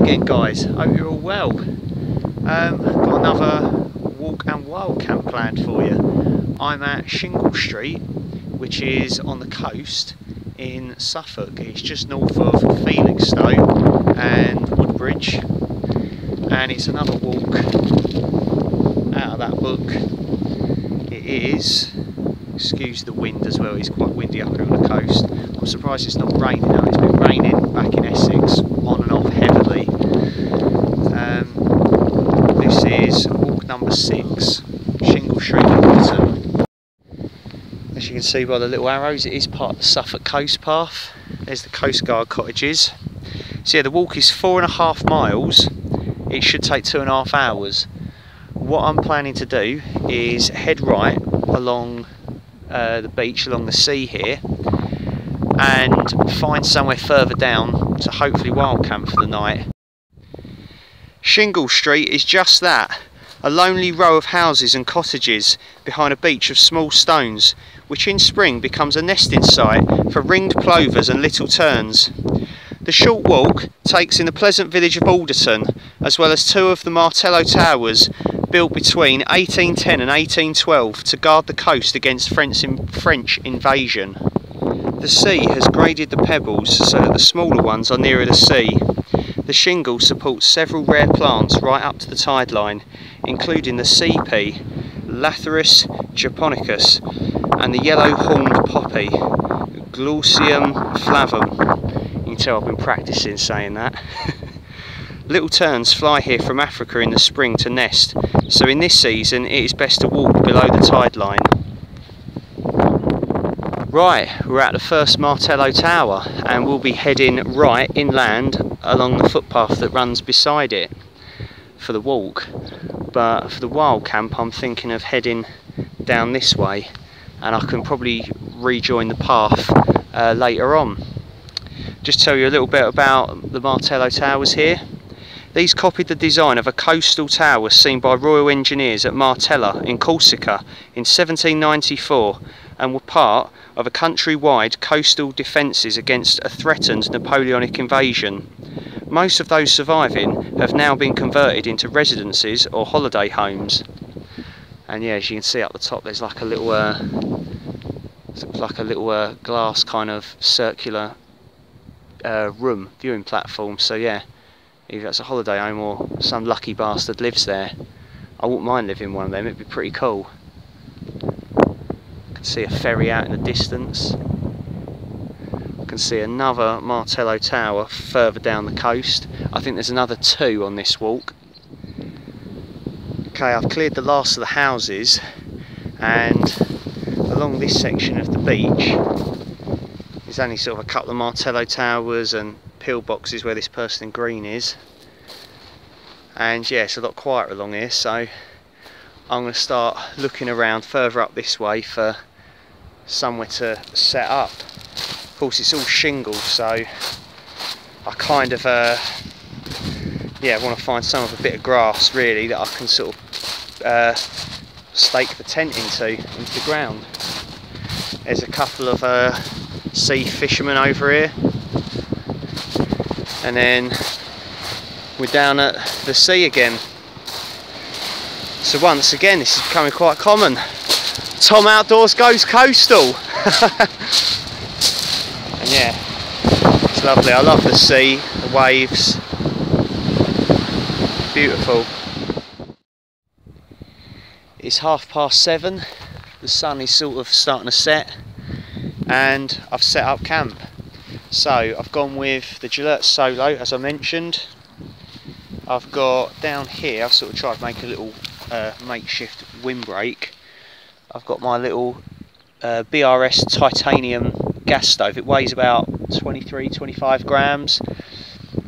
again, guys. Hope you're all well. Got another walk and wild camp planned for you. I'm at Shingle Street, which is on the coast in Suffolk. It's just north of Felixstowe and Woodbridge, and it's another walk out of that book. It is, excuse the wind as well, it's quite windy up here on the coast. I'm surprised it's not raining now. It's been raining back in Essex on and off heavily. This is walk number 6, Shingle Street, Alderton. As you can see by the little arrows, it is part of the Suffolk coast path. There's the Coast Guard cottages. So yeah, the walk is 4.5 miles. It should take 2.5 hours. What I'm planning to do is head right along the beach, along the sea here, and find somewhere further down to hopefully wild camp for the night. Shingle Street is just that, a lonely row of houses and cottages behind a beach of small stones, which in spring becomes a nesting site for ringed plovers and little terns. The short walk takes in the pleasant village of Alderton, as well as 2 of the Martello Towers, built between 1810 and 1812 to guard the coast against French invasion. The sea has graded the pebbles so that the smaller ones are nearer the sea. The shingle supports several rare plants right up to the tide line, including the sea pea, Lathyrus japonicus, and the yellow-horned poppy, Glaucium flavum. You can tell I've been practicing saying that. Little terns fly here from Africa in the spring to nest, so in this season it is best to walk below the tide line. Right, we're at the first Martello Tower and we'll be heading right inland along the footpath that runs beside it for the walk. But for the wild camp I'm thinking of heading down this way, and I can probably rejoin the path later on. Just tell you a little bit about the Martello Towers here. These copied the design of a coastal tower seen by Royal Engineers at Martella in Corsica in 1794 and were part of a country-wide coastal defences against a threatened Napoleonic invasion. Most of those surviving have now been converted into residences or holiday homes. And yeah, as you can see up the top, there's like a little, glass kind of circular room viewing platform. So yeah, either it's a holiday home or some lucky bastard lives there. I wouldn't mind living in one of them, it'd be pretty cool. I can see a ferry out in the distance. I can see another Martello Tower further down the coast. I think there's another 2 on this walk. Okay, I've cleared the last of the houses, and along this section of the beach there's only sort of a couple of Martello Towers and pillboxes where this person in green is, and yeah, it's a lot quieter along here, so I'm going to start looking around further up this way for somewhere to set up. Of course it's all shingle, so I kind of yeah, want to find some of a bit of grass really that I can sort of stake the tent into the ground. There's a couple of sea fishermen over here, and then we're down at the sea again. So once again this is becoming quite common. Tom Outdoors goes coastal. And yeah, it's lovely. I love the sea, the waves, beautiful. It's 7:30, the sun is sort of starting to set, and I've set up camp. So I've gone with the Gelert Solo, as I mentioned. I've got down here, I've sort of tried to make a little makeshift windbreak. I've got my little BRS titanium gas stove. It weighs about 23-25 grams.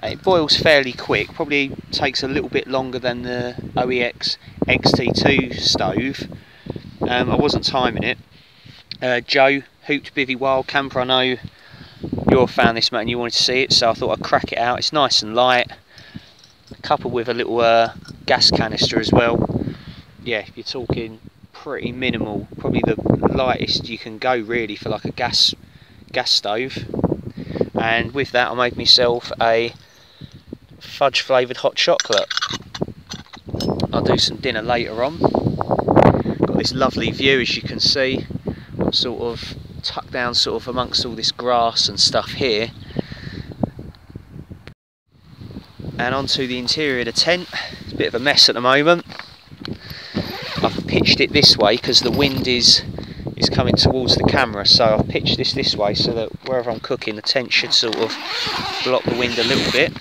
It boils fairly quick, probably takes a little bit longer than the OEX XT2 stove. I wasn't timing it. Joe, Hooped Bivvy Wild Camper, I know you're a fan of this, mate, and you wanted to see it, so I thought I'd crack it out. It's nice and light, coupled with a little gas canister as well. Yeah, you're talking pretty minimal, probably the lightest you can go really for like a gas stove. And with that I made myself a fudge flavoured hot chocolate. I'll do some dinner later on. Got this lovely view, as you can see. I'm sort of tucked down sort of amongst all this grass and stuff here. And onto the interior of the tent. It's a bit of a mess at the moment. I've pitched it this way because the wind is coming towards the camera, so I've pitched this way so that wherever I'm cooking, the tent should sort of block the wind a little bit.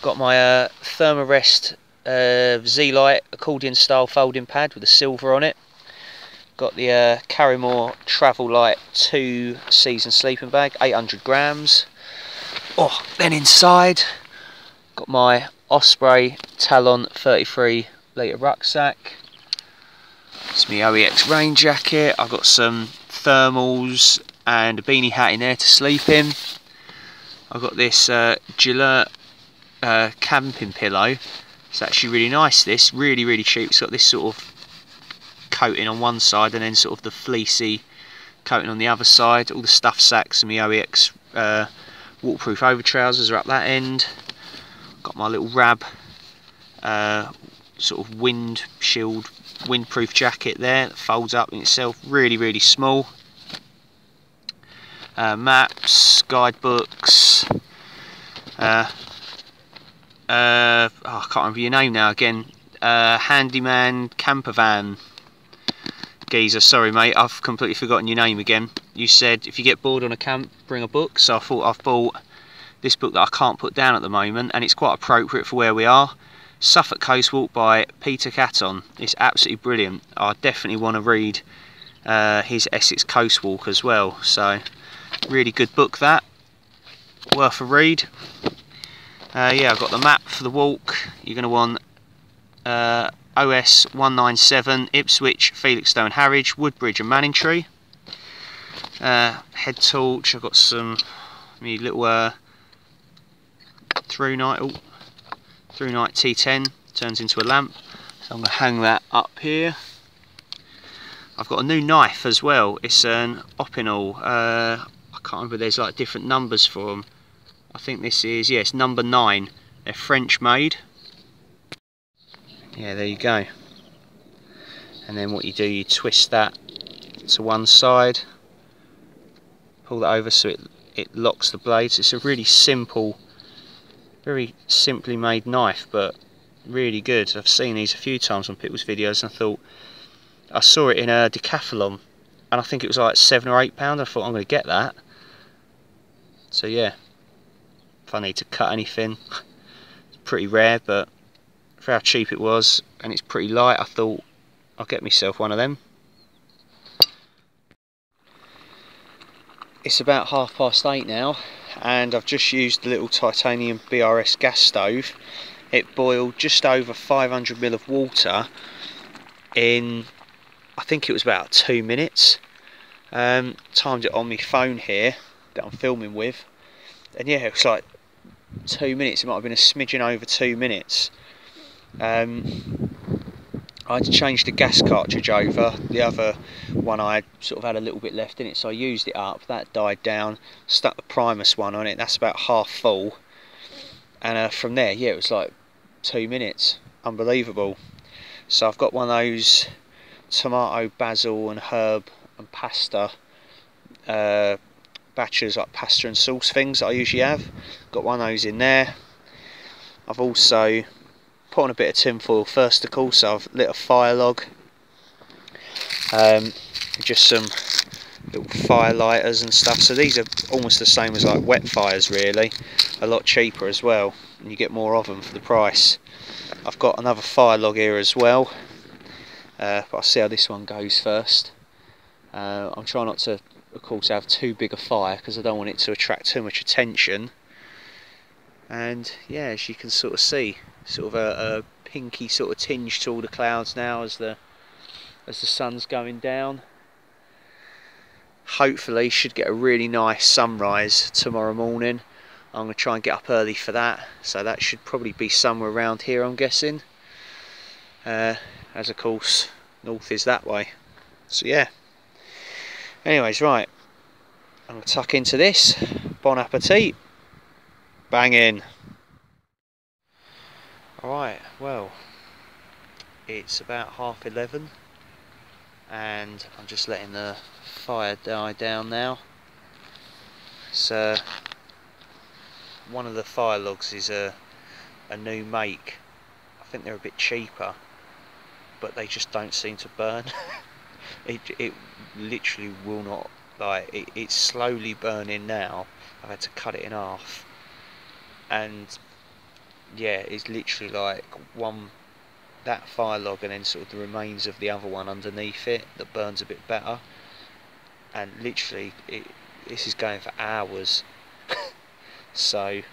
Got my Thermarest Z-Lite accordion style folding pad with a silver on it. Got the Carrymore Travel Light 2 season sleeping bag, 800 grams. Oh, then inside, got my Osprey Talon 33 litre rucksack. It's my OEX rain jacket. I've got some thermals and a beanie hat in there to sleep in. I've got this Gelert camping pillow. It's actually really nice, this, really cheap. It's got this sort of coating on one side and then sort of the fleecy coating on the other side. All the stuff sacks and my OEX waterproof over trousers are up that end. Got my little Rab sort of windproof jacket there that folds up in itself, really small. Maps, guidebooks, I can't remember your name now again, handyman camper van geezer, sorry mate, I've completely forgotten your name again. You said if you get bored on a camp, bring a book, so I thought I've bought this book that I can't put down at the moment, and it's quite appropriate for where we are. Suffolk Coast Walk by Peter Catton. It's absolutely brilliant. I definitely want to read his Essex Coast Walk as well, so really good book, that, worth a read. Yeah, I've got the map for the walk. You're going to want OS 197 Ipswich, Felixstowe, Harwich, Woodbridge and Manningtree. Head torch. I've got some little through night T10, turns into a lamp, so I'm going to hang that up here. I've got a new knife as well. It's an Opinel. I can't remember, there's like different numbers for them. I think this is, yeah, it's number 9. They're French made. Yeah, there you go. And then what you do, you twist that to one side, pull that over so it locks the blades. It's a really simple, very simply made knife, but really good. I've seen these a few times on people's videos, and I thought, I saw it in a Decathlon and I think it was like £7 or £8. I thought, I'm going to get that. So yeah, if I need to cut anything, it's pretty rare, but for how cheap it was and it's pretty light, I thought I'll get myself one of them. It's about 8:30 now, and I've just used the little titanium BRS gas stove. It boiled just over 500ml of water in, I think it was about 2 minutes. Timed it on my phone here that I'm filming with, and yeah, it was like 2 minutes. It might have been a smidgen over 2 minutes. I had to change the gas cartridge over. The other one I sort of had a little bit left in it, so I used it up. That died down, stuck the Primus one on it, that's about half full, and from there, yeah, it was like 2 minutes. Unbelievable. So I've got one of those tomato, basil and herb and pasta batches, like pasta and sauce things that I usually have. Got one of those in there. I've also put on a bit of tinfoil first of all, so I've lit a fire log, just some little fire lighters and stuff. So these are almost the same as like wet fires, really, a lot cheaper as well, and you get more of them for the price. I've got another fire log here as well, but I'll see how this one goes first. I'm trying not to, of course, have too big a fire because I don't want it to attract too much attention. And yeah, as you can sort of see, sort of a pinky sort of tinge to all the clouds now as the sun's going down. Hopefully should get a really nice sunrise tomorrow morning. I'm going to try and get up early for that, so that should probably be somewhere around here, I'm guessing, as of course north is that way. So yeah, anyways, right, I'm going to tuck into this. Bon appetit. Bang in. Alright, well, it's about 11:30 and I'm just letting the fire die down now. So one of the fire logs is a new make. I think they're a bit cheaper, but they just don't seem to burn. it literally will not, like, it's slowly burning now. I've had to cut it in half, and yeah, it's literally like that fire log and then sort of the remains of the other one underneath it that burns a bit better, and literally this is going for hours. So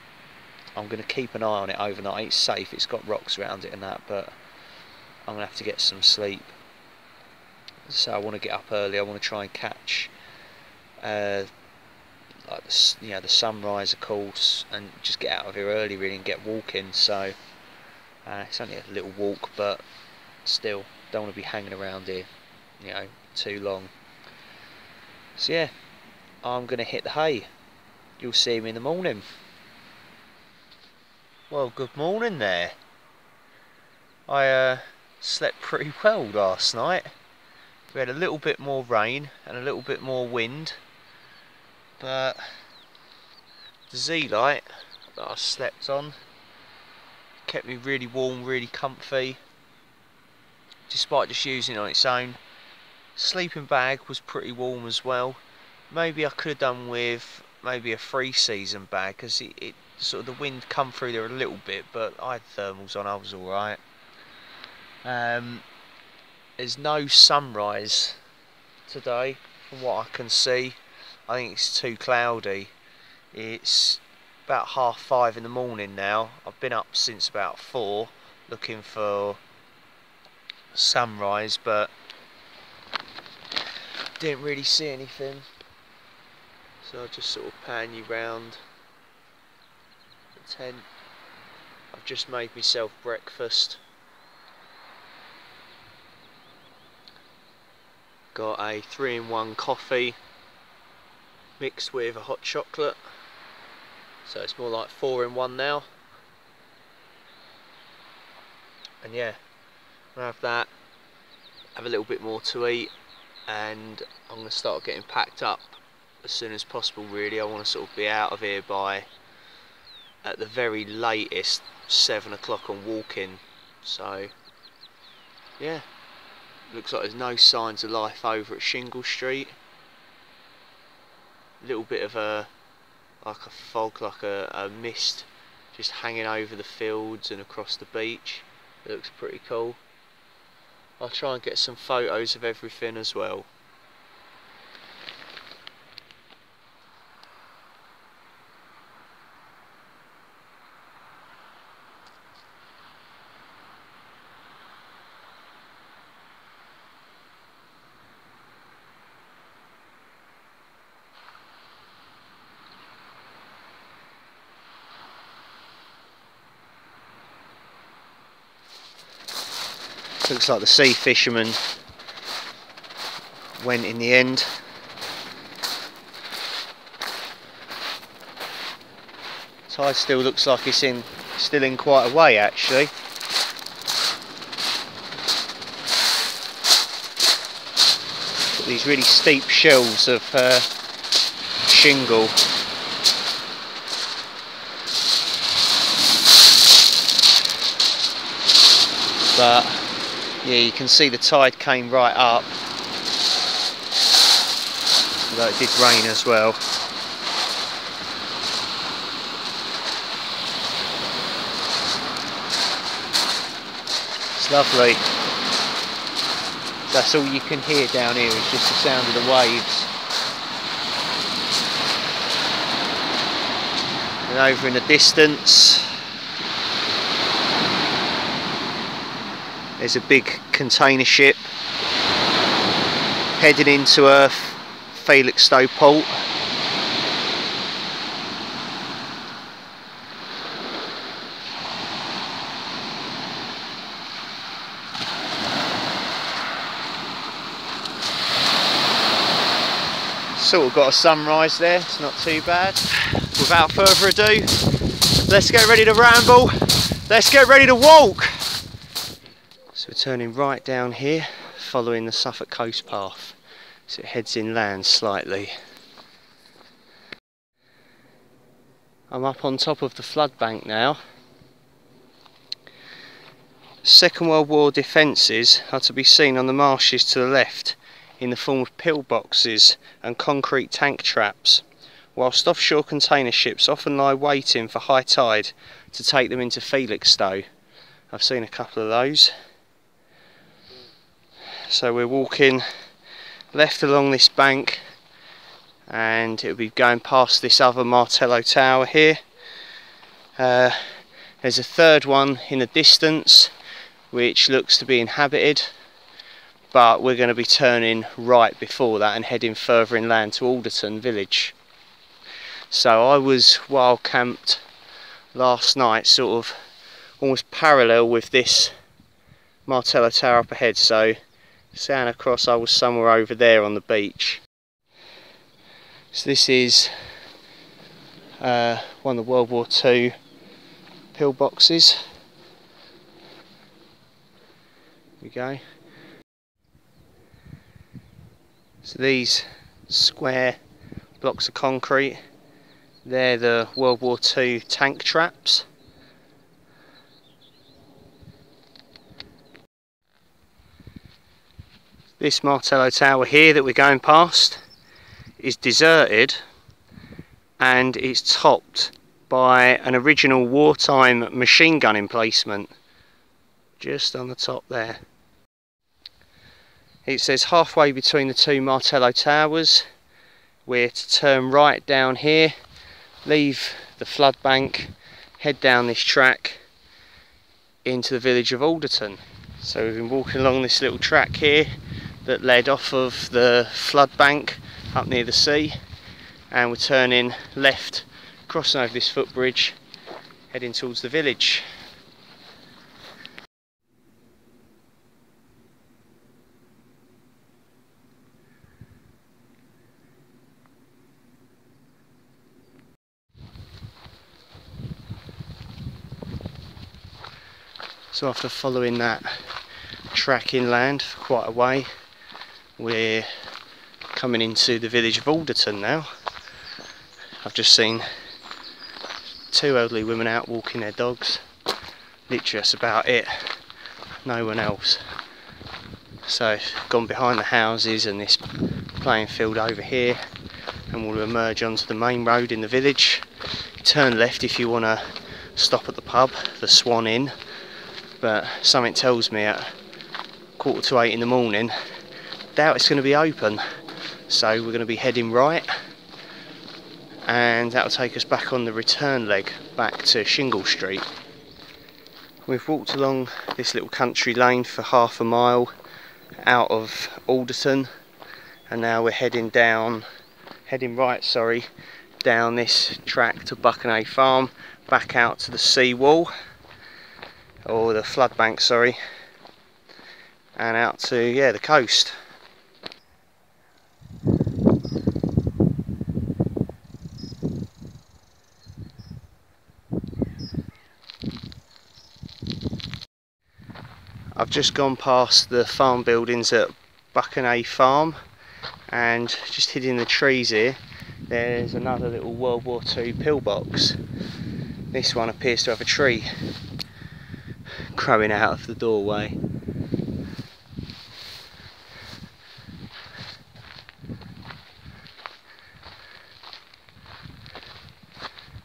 I'm going to keep an eye on it overnight. It's safe, it's got rocks around it and that, but I'm going to have to get some sleep. So I want to get up early. I want to try and catch like the sunrise, of course, and just get out of here early really and get walking. So it's only a little walk, but still don't want to be hanging around here, too long. So yeah, I'm going to hit the hay. You'll see me in the morning. Well, good morning there. I slept pretty well last night. We had a little bit more rain and a little bit more wind, but the Z-Light that I slept on kept me really warm, really comfy, despite just using it on its own. Sleeping bag was pretty warm as well. Maybe I could have done with maybe a 3-season bag, because it sort of the wind come through there a little bit, but I had thermals on, I was alright. There's no sunrise today from what I can see. I think it's too cloudy. It's about 5:30 in the morning now. I've been up since about 4 looking for sunrise, but didn't really see anything. So I'll just sort of pan you round the tent. I've just made myself breakfast. Got a 3-in-1 coffee mixed with a hot chocolate, so it's more like 4-in-1 now. And yeah, I'm gonna have that, have a little bit more to eat, and I'm gonna start getting packed up as soon as possible really. I want to sort of be out of here by, at the very latest, 7 o'clock on walking. So yeah, looks like there's no signs of life over at Shingle Street. A little bit of a fog, like a mist just hanging over the fields and across the beach. It looks pretty cool. I'll try and get some photos of everything as well. Looks like the sea fisherman went in the end. Tide still looks like it's still in quite a way actually. Got these really steep shelves of shingle. But yeah, you can see the tide came right up, although it did rain as well. It's lovely. That's all you can hear down here, is just the sound of the waves. And over in the distance, there's a big container ship heading into Felixstowe port. Sort of got a sunrise there, it's not too bad. Without further ado, let's get ready to ramble Let's get ready to walk! So we're turning right down here, following the Suffolk coast path. So it heads inland slightly. I'm up on top of the flood bank now. Second World War defences are to be seen on the marshes to the left in the form of pillboxes and concrete tank traps, whilst offshore container ships often lie waiting for high tide to take them into Felixstowe. I've seen a couple of those. So we're walking left along this bank and it'll be going past this other Martello tower here. There's a third one in the distance which looks to be inhabited, but we're going to be turning right before that and heading further inland to Alderton village. So I was wild camped last night, sort of almost parallel with this Martello tower up ahead, so sound across I was somewhere over there on the beach. So this is one of the World War II pillboxes. Here we go. So these square blocks of concrete, they're the World War II tank traps. This Martello tower here that we're going past is deserted, and it's topped by an original wartime machine gun emplacement just on the top there. It says halfway between the two Martello towers we're to turn right down here, leave the flood bank, head down this track into the village of Alderton. So we've been walking along this little track here that led off of the flood bank up near the sea, and we're turning left, crossing over this footbridge, heading towards the village. So after following that track inland for quite a way, we're coming into the village of Alderton now. I've just seen two elderly women out walking their dogs. Literally that's about it, no one else. So gone behind the houses and this playing field over here, and we'll emerge onto the main road in the village. Turn left if you want to stop at the pub, the Swan Inn, but something tells me at 7:45 in the morning, doubt it's going to be open. So we're going to be heading right, and that'll take us back on the return leg back to Shingle Street. We've walked along this little country lane for half a mile out of Alderton, and now we're heading right, down this track to Buckenay Farm, back out to the sea wall, or the flood bank, sorry, and out to the coast. I've just gone past the farm buildings at Buckenay Farm, and just hidden in the trees here there's another little World War II pillbox. This one appears to have a tree growing out of the doorway.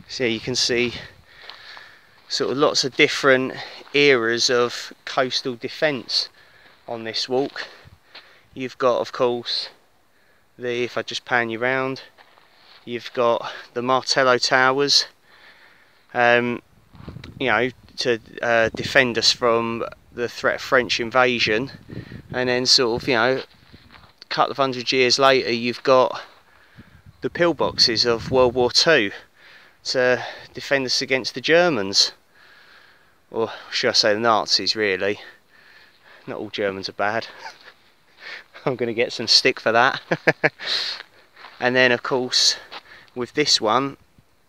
So you can see sort of lots of different eras of coastal defence on this walk. You've got, of course, if I just pan you round, you've got the Martello towers, you know, to defend us from the threat of French invasion, and then sort of, you know, a couple of 100 years later you've got the pillboxes of World War II to defend us against the Germans, or should I say the Nazis, really. Not all Germans are bad. I'm going to get some stick for that. And then of course with this one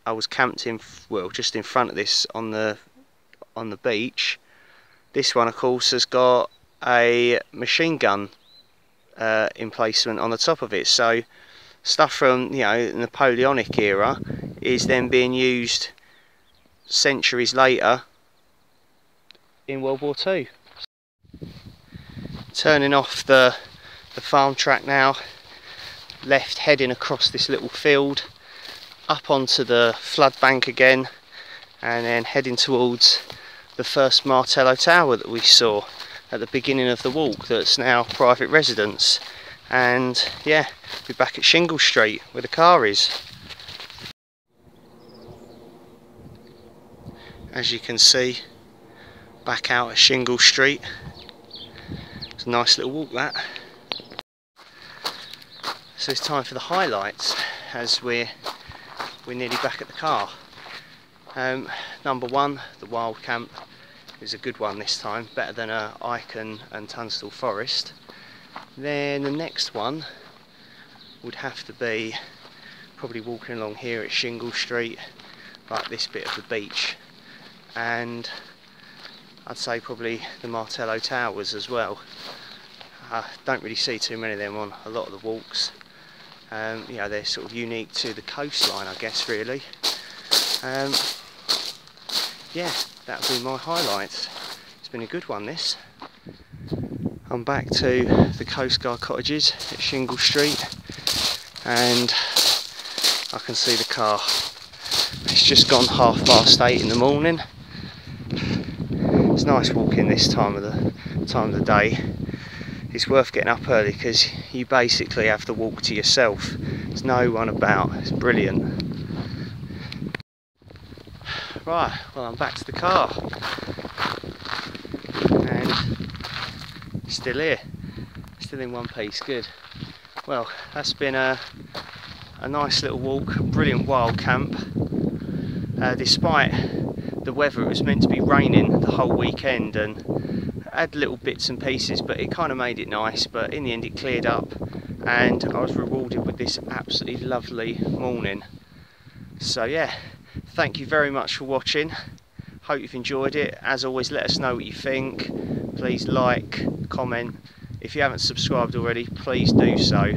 I was camped in, well, just in front of this on the on the beach. This one of course has got a machine gun emplacement on the top of it, so stuff from, you know, the Napoleonic era is then being used centuries later in World War II. Turning off the farm track now, left heading across this little field up onto the flood bank again, and then heading towards the first Martello Tower that we saw at the beginning of the walk, that's now private residence. And yeah, we're back at Shingle Street where the car is. As you can see, back out at Shingle Street. It's a nice little walk, that. So it's time for the highlights as we're nearly back at the car. Number one, the wild camp is a good one this time, better than Icon and Tunstall Forest. Then the next one would have to be probably walking along here at Shingle Street, like this bit of the beach, and I'd say probably the Martello Towers as well. Don't really see too many of them on a lot of the walks. You know, they're sort of unique to the coastline, I guess, really. Yeah, that would be my highlights. It's been a good one, this. I'm back to the Coast Guard cottages at Shingle Street, and I can see the car. It's just gone 8:30 in the morning. It's nice walking this time of the day. It's worth getting up early because you basically have to walk to yourself. There's no one about. It's brilliant. Right, well, I'm back to the car, and still here, still in one piece. Good. Well, that's been a nice little walk, brilliant wild camp. Despite the weather, it was meant to be raining the whole weekend and had little bits and pieces, but it kind of made it nice. But in the end it cleared up, and I was rewarded with this absolutely lovely morning. So yeah, thank you very much for watching. Hope you've enjoyed it. As always, let us know what you think. Please like, comment. If you haven't subscribed already, please do so.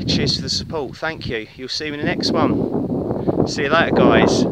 Cheers for the support. Thank you. You'll see me in the next one. See you later, guys.